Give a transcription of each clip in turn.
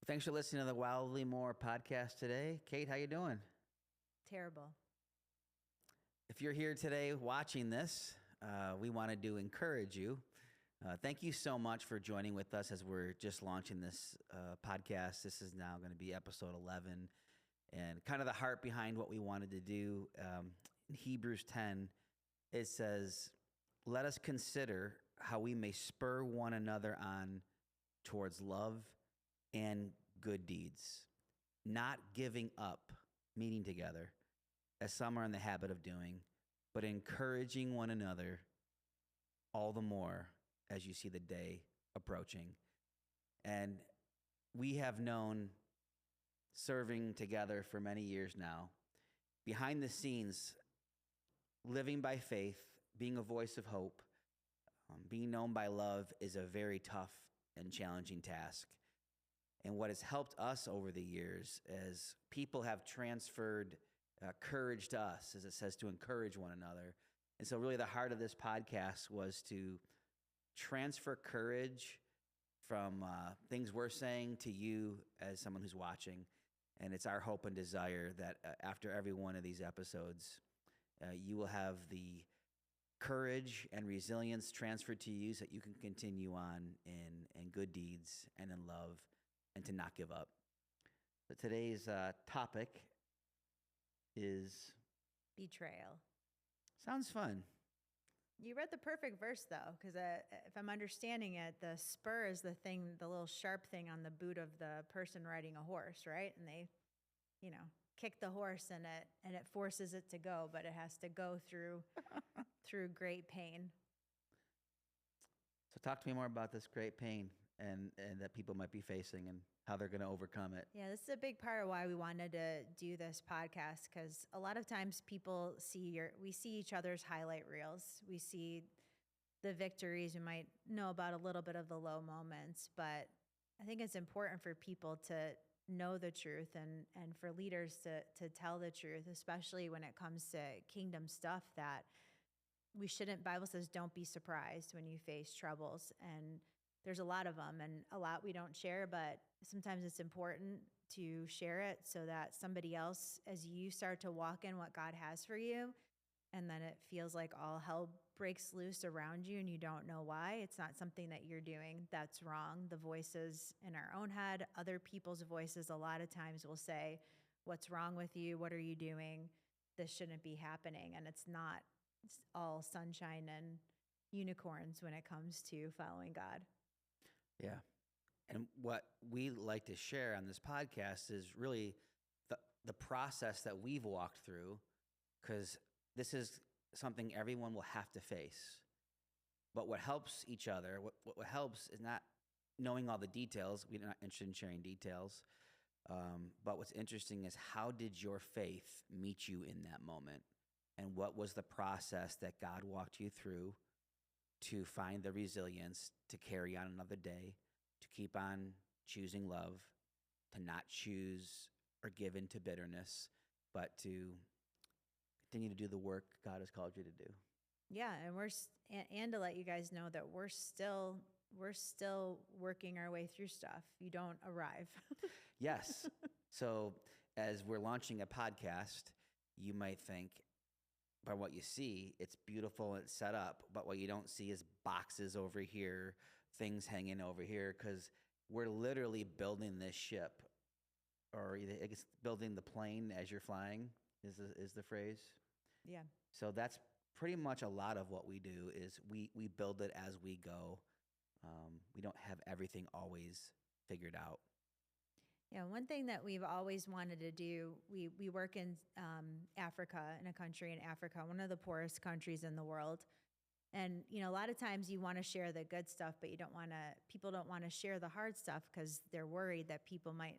Thanks for listening to the Wildly More podcast today. Kate, how you doing? Terrible. If you're here today watching this, we wanted to encourage you. Thank you so much for joining with us as we're just launching this podcast. This is now going to be episode 11, and kind of the heart behind what we wanted to do. In Hebrews 10, it says, "Let us consider how we may spur one another on towards love and good deeds, not giving up meeting together, as some are in the habit of doing, but encouraging one another all the more as you see the day approaching." And we have known, serving together for many years now, behind the scenes, living by faith, being a voice of hope, being known by love is a very tough and challenging task. And what has helped us over the years is people have transferred courage to us, as it says, to encourage one another. And so really the heart of this podcast was to transfer courage from things we're saying to you as someone who's watching. And it's our hope and desire that after every one of these episodes, you will have the courage and resilience transferred to you so that you can continue on in good deeds and in love, and to not give up. So today's topic is Betrayal. Sounds fun. You read the perfect verse, though, because if I'm understanding it, the spur is the thing, the little sharp thing on the boot of the person riding a horse, right? And they, kick the horse and it forces it to go, but it has to go through great pain. So talk to me more about this great pain and that people might be facing and how they're going to overcome it. Yeah, this is a big part of why we wanted to do this podcast, because a lot of times people we see each other's highlight reels. We see the victories. We might know about a little bit of the low moments, but I think it's important for people to know the truth and for leaders to tell the truth, especially when it comes to kingdom stuff, that we shouldn't. Bible says, don't be surprised when you face troubles. And there's a lot of them and a lot we don't share, but sometimes it's important to share it so that somebody else, as you start to walk in what God has for you, and then it feels like all hell breaks loose around you and you don't know why. It's not something that you're doing that's wrong. The voices in our own head, other people's voices, a lot of times will say, what's wrong with you? What are you doing? This shouldn't be happening. And it's not all sunshine and unicorns when it comes to following God. Yeah. And what we like to share on this podcast is really the process that we've walked through, because this is something everyone will have to face. But what helps each other, what helps is not knowing all the details. We're not interested in sharing details. But what's interesting is, how did your faith meet you in that moment? And what was the process that God walked you through to find the resilience to carry on another day, to keep on choosing love, to not choose or give into bitterness, but to continue to do the work God has called you to do. Yeah, and to let you guys know that we're still working our way through stuff. You don't arrive. Yes. So as we're launching a podcast, you might think, by what you see, it's beautiful and it's set up, but what you don't see is boxes over here, things hanging over here, because we're literally building this ship, or I guess building the plane as you're flying is the phrase. Yeah. So that's pretty much a lot of what we do is we build it as we go. We don't have everything always figured out. Yeah, one thing that we've always wanted to do, we work in Africa, in a country in Africa, one of the poorest countries in the world. And, a lot of times you want to share the good stuff, but people don't want to share the hard stuff because they're worried that people might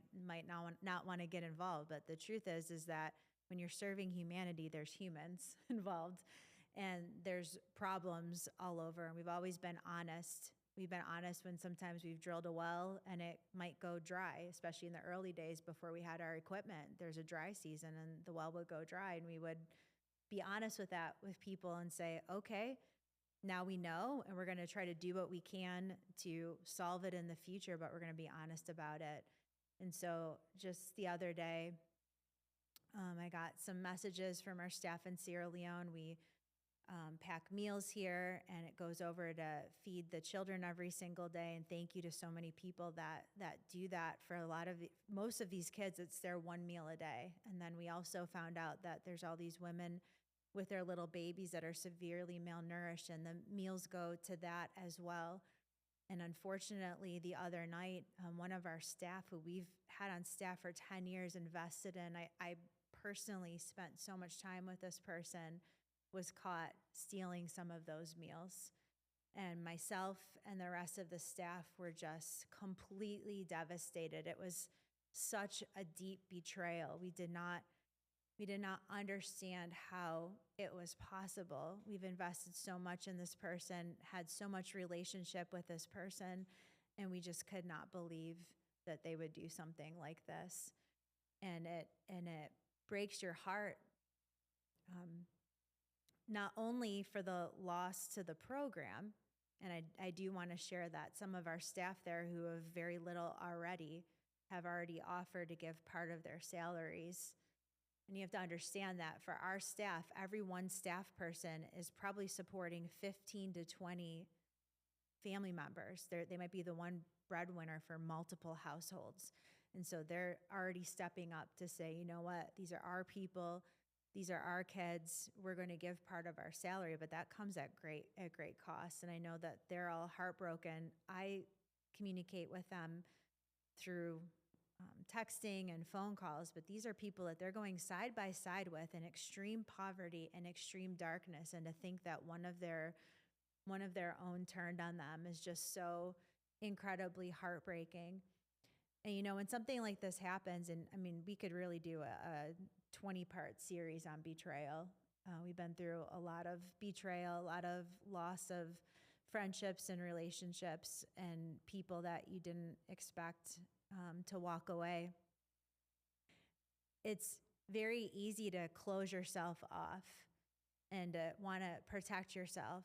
not want to get involved. But the truth is that when you're serving humanity, there's humans involved and there's problems all over. And we've always been honest. We've been honest when sometimes we've drilled a well and it might go dry, especially in the early days before we had our equipment. There's a dry season and the well would go dry, and we would be honest with that with people and say, okay, now we know, and we're going to try to do what we can to solve it in the future, but we're going to be honest about it. And so just the other day, I got some messages from our staff in Sierra Leone. We pack meals here, and it goes over to feed the children every single day. And thank you to so many people that do that. For most of these kids, it's their one meal a day. And then we also found out that there's all these women with their little babies that are severely malnourished, and the meals go to that as well. And unfortunately, the other night, one of our staff, who we've had on staff for 10 years, invested in, I personally spent so much time with this person, was caught stealing some of those meals. And myself and the rest of the staff were just completely devastated. It was such a deep betrayal. We did not understand how it was possible. We've invested so much in this person, had so much relationship with this person, and we just could not believe that they would do something like this. And it breaks your heart, not only for the loss to the program, and I do want to share that some of our staff there who have very little already have already offered to give part of their salaries. And you have to understand that for our staff, every one staff person is probably supporting 15 to 20 family members. They might be the one breadwinner for multiple households. And so they're already stepping up to say, you know what, these are our people, these are our kids, we're going to give part of our salary, but that comes at great cost. And I know that they're all heartbroken. I communicate with them through texting and phone calls, but these are people that they're going side by side with in extreme poverty and extreme darkness. And to think that one of their own turned on them is just so incredibly heartbreaking. And when something like this happens, and I mean, we could really do a 20-part series on betrayal. We've been through a lot of betrayal, a lot of loss of friendships and relationships, and people that you didn't expect to walk away. It's very easy to close yourself off and to want to protect yourself.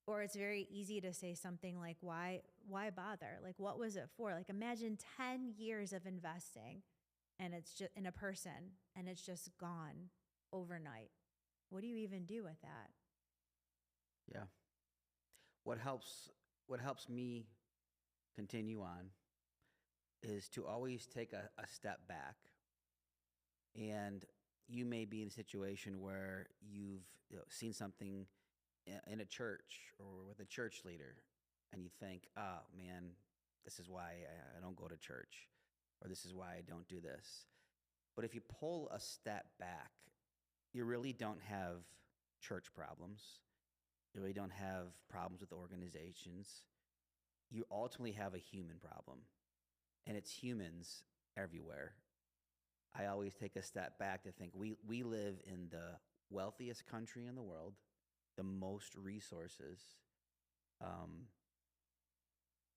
Or it's very easy to say something like, why bother? Like, what was it for? Like, imagine 10 years of investing and it's just in a person and it's just gone overnight. What do you even do with that? Yeah. What helps me continue on is to always take a step back. And you may be in a situation where you've seen something in a church or with a church leader, and you think, oh man, this is why I don't go to church, or this is why I don't do this. But if you pull a step back, you really don't have church problems. You really don't have problems with organizations. You ultimately have a human problem, and it's humans everywhere. I always take a step back to think we live in the wealthiest country in the world, the most resources.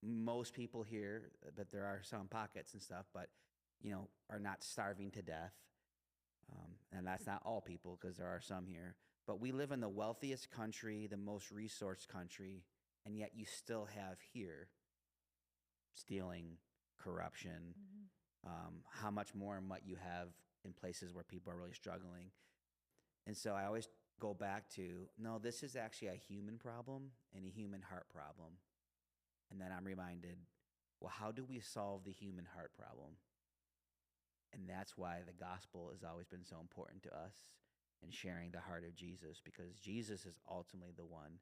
Most people here, but there are some pockets and stuff, but are not starving to death. And that's not all people, because there are some here. But we live in the wealthiest country, the most resourced country, and yet you still have here stealing, corruption, how much more and what you have in places where people are really struggling. And so I always go back to, no, this is actually a human problem and a human heart problem. And then I'm reminded, well, how do we solve the human heart problem? And that's why the gospel has always been so important to us, and sharing the heart of Jesus, because Jesus is ultimately the one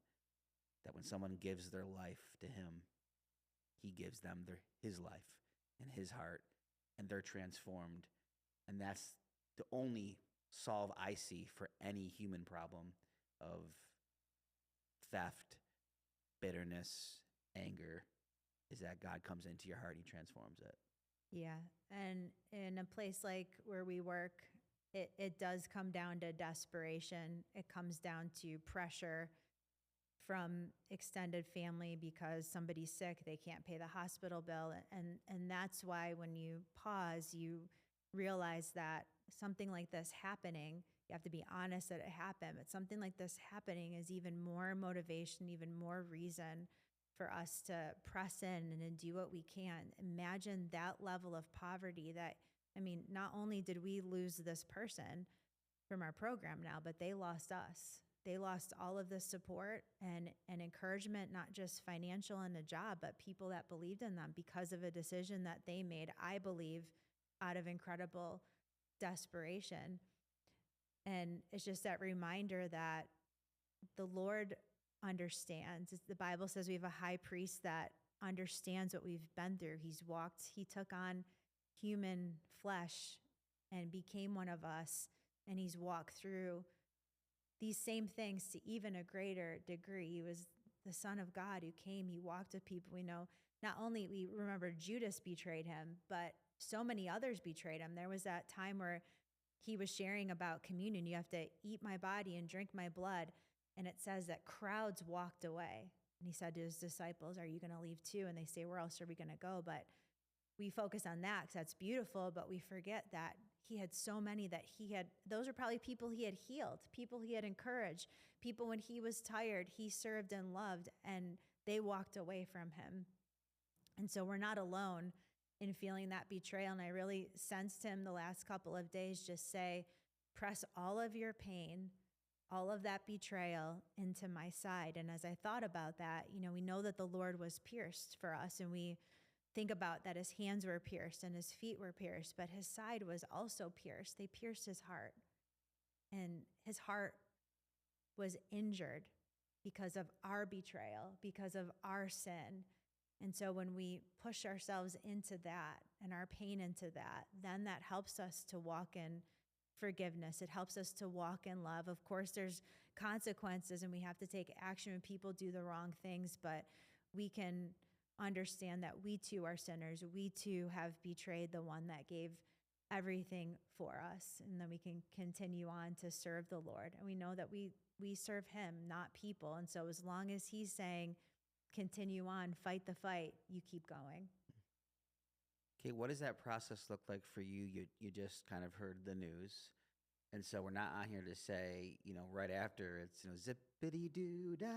that when someone gives their life to him, he gives them his life and his heart, and they're transformed. And that's the only solve I see for any human problem of theft, bitterness, anger, is that God comes into your heart and he transforms it. Yeah. And in a place like where we work, it does come down to desperation. It comes down to pressure from extended family because somebody's sick, they can't pay the hospital bill. And that's why when you pause, you realize that something like this happening, you have to be honest that it happened, but something like this happening is even more motivation, even more reason for us to press in and to do what we can. Imagine that level of poverty that, I mean, not only did we lose this person from our program now, but they lost us. They lost all of the support and encouragement, not just financial and a job, but people that believed in them because of a decision that they made, I believe, out of incredible desperation. And it's just that reminder that the Lord understands. The Bible says we have a high priest that understands what we've been through. He took on human flesh and became one of us, and he's walked through these same things to even a greater degree. He was the Son of God who came. He walked with people. We know not only we remember Judas betrayed him, but so many others betrayed him. There was that time where he was sharing about communion. You have to eat my body and drink my blood. And it says that crowds walked away. And he said to his disciples, are you going to leave too? And they say, where else are we going to go? But we focus on that because that's beautiful, but we forget that he had so many that those are probably people he had healed, people he had encouraged, people when he was tired, he served and loved, and they walked away from him. And so we're not alone in feeling that betrayal. And I really sensed him the last couple of days just say, press all of your pain, all of that betrayal into my side. And as I thought about that, we know that the Lord was pierced for us, and we think about that his hands were pierced and his feet were pierced, but his side was also pierced. They pierced his heart, and his heart was injured because of our betrayal, because of our sin. And so when we push ourselves into that and our pain into that, then that helps us to walk in forgiveness. It helps us to walk in love. Of course, there's consequences and we have to take action when people do the wrong things, but we can understand that we too are sinners. We too have betrayed the one that gave everything for us. And then we can continue on to serve the Lord. And we know that we serve him, not people. And so as long as he's saying, continue on, fight the fight, you keep going. Okay, what does that process look like for you? You just kind of heard the news. And so we're not on here to say, right after it's, zippity-doo-dah,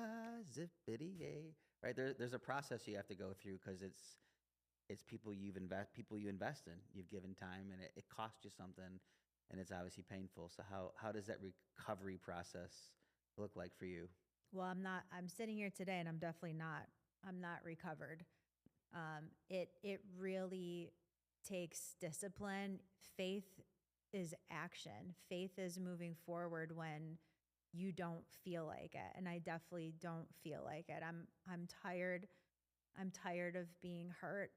zippity-yay, right? There's a process you have to go through because it's people you invest in. You've given time, and it costs you something, and it's obviously painful. So how does that recovery process look like for you? Well, I'm sitting here today and I'm not recovered. It really takes discipline. Faith is action. Faith is moving forward when you don't feel like it. And I definitely don't feel like it. I'm tired. I'm tired of being hurt.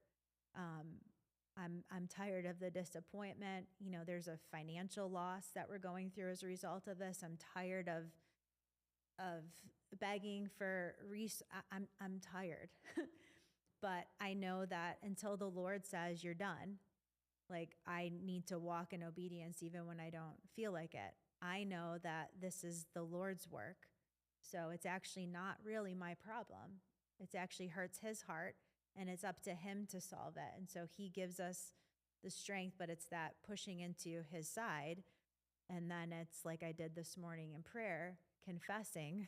I'm tired of the disappointment. There's a financial loss that we're going through as a result of this. I'm tired of begging for I'm tired. But I know that until the Lord says you're done, like I need to walk in obedience even when I don't feel like it. I know that this is the Lord's work. So it's actually not really my problem. It actually hurts his heart, and it's up to him to solve it. And so he gives us the strength, but it's that pushing into his side. And then it's like I did this morning in prayer, confessing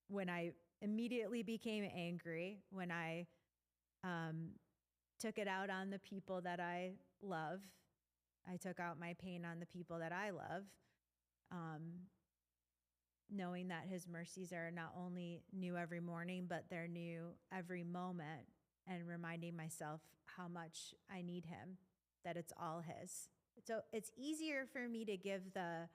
when I immediately became angry, when I took it out on the people that I love. I took out my pain on the people that I love, knowing that his mercies are not only new every morning, but they're new every moment, and reminding myself how much I need him, that it's all his. So it's easier for me to give the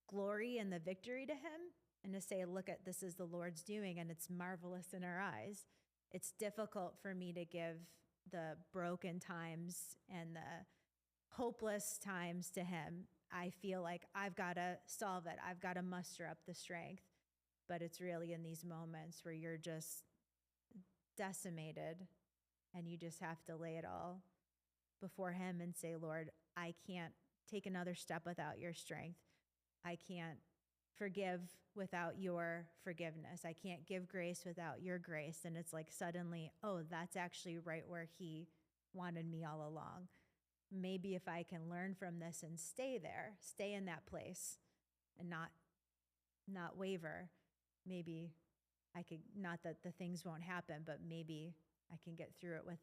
glory and the victory to him and to say, look at this is the Lord's doing and it's marvelous in our eyes. It's difficult for me to give the broken times and the hopeless times to him. I feel like I've got to solve it. I've got to muster up the strength. But it's really in these moments where you're just decimated and you just have to lay it all before him and say, Lord, I can't take another step without your strength. I can't forgive without your forgiveness. I can't give grace without your grace. And it's like suddenly, oh, that's actually right where he wanted me all along. Maybe if I can learn from this and stay there, stay in that place and not waver, maybe I could, not that the things won't happen, but maybe I can get through it with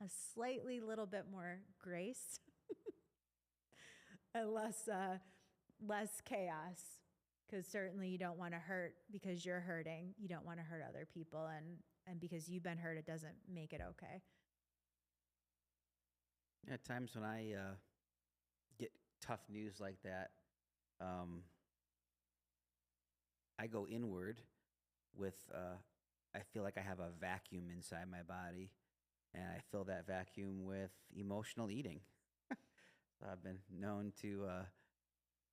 a slightly little bit more grace and less chaos. Because certainly you don't want to hurt because you're hurting. You don't want to hurt other people, and because you've been hurt, it doesn't make it okay. At times when I get tough news like that, I go inward with, I feel like I have a vacuum inside my body, and I fill that vacuum with emotional eating. So I've been known to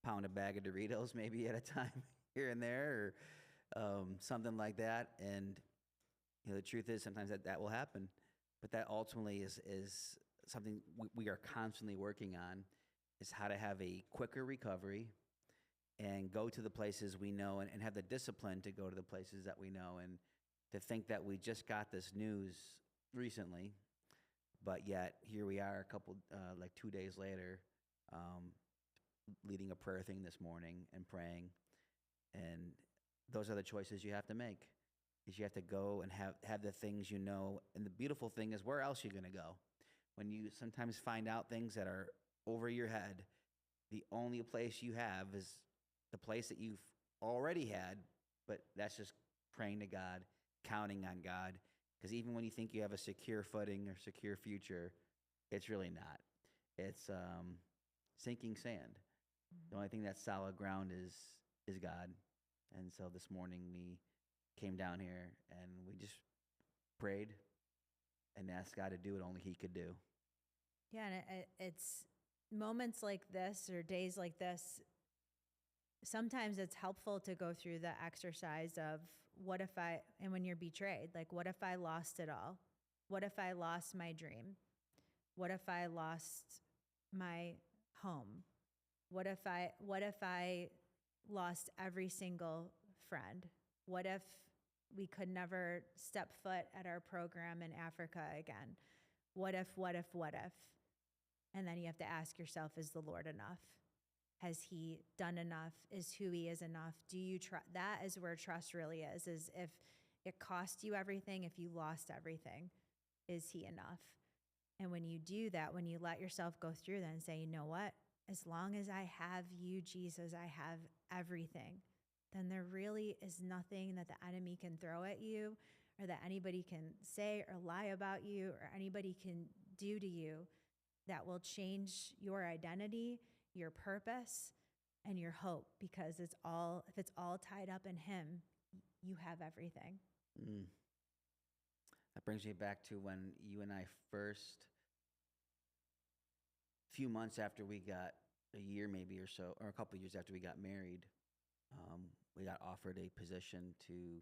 pound a bag of Doritos maybe at a time here and there, or something like that. And the truth is sometimes that will happen, but that ultimately is something we are constantly working on, is how to have a quicker recovery and go to the places we know, and have the discipline to go to the places that we know, and to think that we just got this news recently, but yet here we are a couple, like 2 days later, leading a prayer thing this morning and praying. And those are the choices you have to make, is you have to go and have the things you know. And the beautiful thing is, where else are you going to go? When you sometimes find out things that are over your head, the only place you have is the place that you've already had, but that's just praying to God, counting on God. Because even when you think you have a secure footing or secure future, it's really not. It's sinking sand. The only thing that's solid ground is God. And so this morning we came down here and we just prayed and asked God to do what only He could do. Yeah, and it's moments like this or days like this. Sometimes it's helpful to go through the exercise of what if I, and when you're betrayed, like, what if I lost it all? What if I lost my dream? What if I lost my home? What if I lost every single friend? What if we could never step foot at our program in Africa again? What if? And then you have to ask yourself, is the Lord enough? Has He done enough? Is who He is enough? Do you trust? That is where trust really is if it cost you everything, if you lost everything, is He enough? And when you do that, when you let yourself go through that and say, you know what? As long as I have you, Jesus, I have everything, then there really is nothing that the enemy can throw at you, or that anybody can say or lie about you, or anybody can do to you that will change your identity, your purpose, and your hope. Because if it's all tied up in Him, you have everything. That brings me back to when you and I first, few months after we got, a year maybe or so, or a couple of years after we got married, we got offered a position to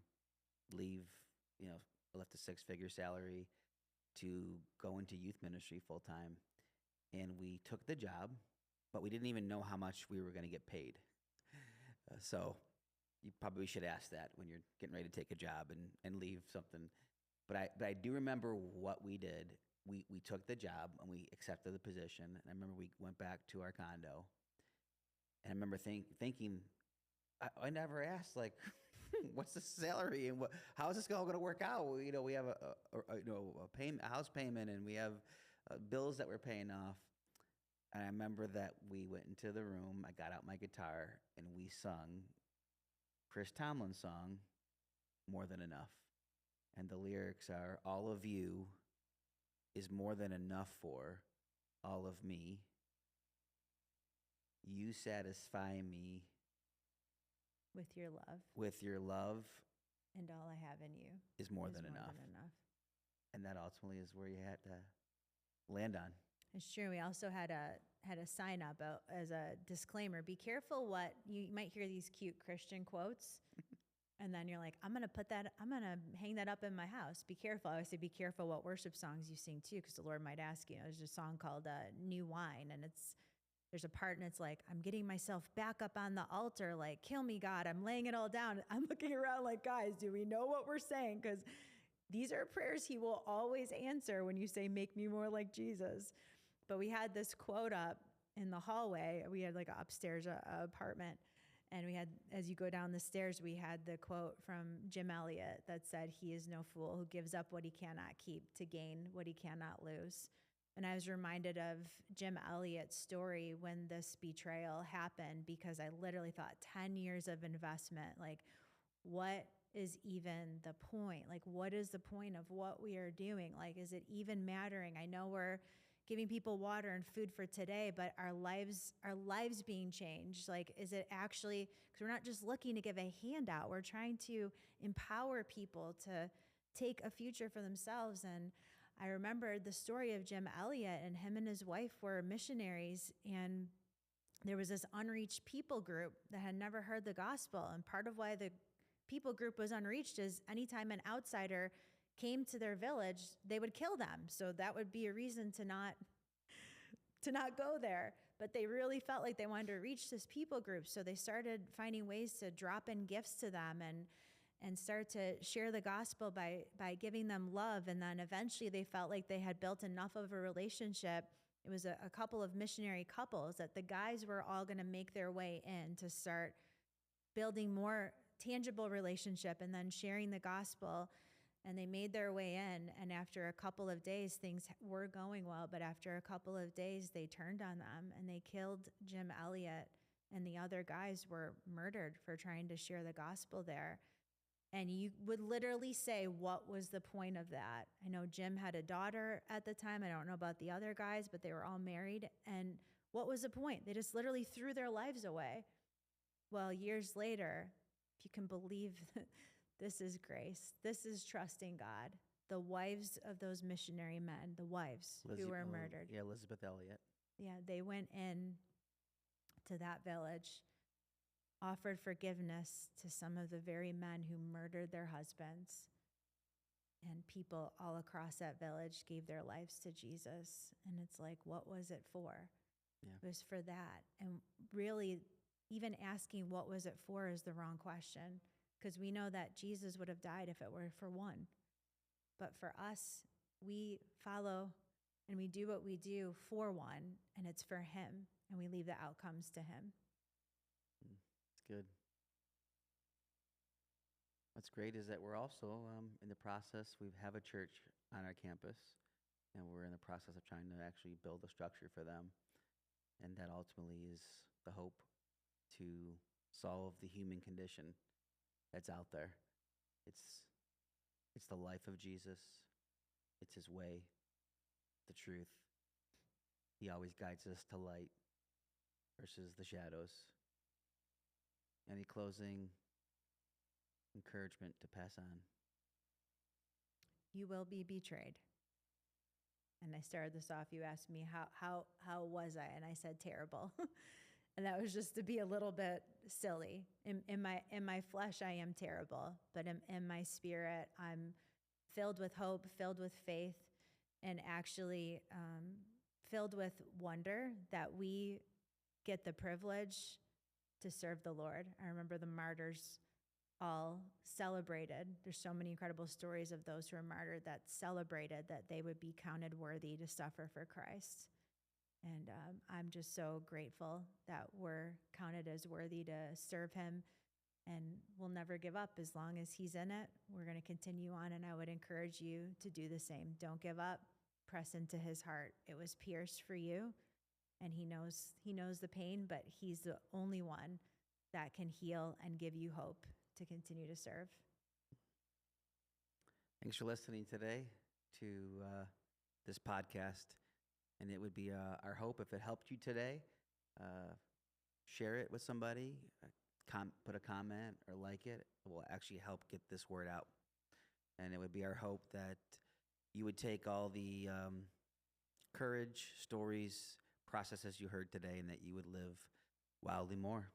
leave, left a six-figure salary to go into youth ministry full time. And we took the job, but we didn't even know how much we were going to get paid. So you probably should ask that when you're getting ready to take a job and leave something. But I do remember what we did. We took the job and we accepted the position. And I remember we went back to our condo. And I remember thinking, I never asked, like, what's the salary and how is this all going to work out? We have a house payment, and we have bills that we're paying off. And I remember that we went into the room. I got out my guitar and we sung Chris Tomlin's song, More Than Enough. And the lyrics are, all of you is more than enough for all of me. You satisfy me With your love. With your love. And all I have in you is more than enough. And that ultimately is where you had to land on. It's true. We also had a sign up as a disclaimer. Be careful what you might hear, these cute Christian quotes. And then you're like, I'm going to hang that up in my house. Be careful. I always say, be careful what worship songs you sing too, because the Lord might ask you. There's a song called New Wine, and there's a part, and it's like, I'm getting myself back up on the altar, like, kill me, God. I'm laying it all down. I'm looking around like, guys, do we know what we're saying? Because these are prayers He will always answer when you say, make me more like Jesus. But we had this quote up in the hallway. We had like an upstairs apartment. And we had, as you go down the stairs, we had the quote from Jim Elliot that said, "He is no fool who gives up what he cannot keep to gain what he cannot lose." And I was reminded of Jim Elliot's story when this betrayal happened, because I literally thought 10 years of investment, like, what is even the point? Like, what is the point of what we are doing? Like, is it even mattering? I know we're giving people water and food for today, but our lives being changed. Like, is it actually, because we're not just looking to give a handout, we're trying to empower people to take a future for themselves. And I remembered the story of Jim Elliot, and him and his wife were missionaries, and there was this unreached people group that had never heard the gospel. And part of why the people group was unreached is anytime an outsider came to their village, they would kill them. So that would be a reason to not go there. But they really felt like they wanted to reach this people group. So they started finding ways to drop in gifts to them and start to share the gospel by giving them love. And then eventually they felt like they had built enough of a relationship. It was a couple of missionary couples that the guys were all going to make their way in to start building more tangible relationship and then sharing the gospel. And they made their way in, and after a couple of days, things were going well, but after a couple of days, they turned on them, and they killed Jim Elliot, and the other guys were murdered for trying to share the gospel there. And you would literally say, what was the point of that? I know Jim had a daughter at the time. I don't know about the other guys, but they were all married. And what was the point? They just literally threw their lives away. Well, years later, if you can believe this is grace. This is trusting God. The wives of those missionary men, the wives who were murdered. Yeah, Elizabeth Elliot. Yeah, they went in to that village, offered forgiveness to some of the very men who murdered their husbands. And people all across that village gave their lives to Jesus. And it's like, what was it for? Yeah. It was for that. And really, even asking what was it for is the wrong question. Because we know that Jesus would have died if it were for one. But for us, we follow and we do what we do for one, and it's for him, and we leave the outcomes to him. It's good. What's great is that we're also in the process, we have a church on our campus, and we're in the process of trying to actually build a structure for them. And that ultimately is the hope to solve the human condition that's out there. It's the life of Jesus. It's his way, the truth. He always guides us to light versus the shadows. Any closing encouragement to pass on? You will be betrayed. And I started this off, you asked me, how was I? And I said, terrible. And that was just to be a little bit silly. In my flesh, I am terrible. But in my spirit, I'm filled with hope, filled with faith, and actually filled with wonder that we get the privilege to serve the Lord. I remember the martyrs all celebrated. There's so many incredible stories of those who were martyred that celebrated that they would be counted worthy to suffer for Christ. And I'm just so grateful that we're counted as worthy to serve him, and we'll never give up as long as he's in it. We're going to continue on, and I would encourage you to do the same. Don't give up. Press into his heart. It was pierced for you, and he knows the pain, but he's the only one that can heal and give you hope to continue to serve. Thanks for listening today to this podcast. And it would be our hope, if it helped you today, share it with somebody, put a comment or like it. It will actually help get this word out. And it would be our hope that you would take all the courage, stories, processes you heard today, and that you would live wildly more.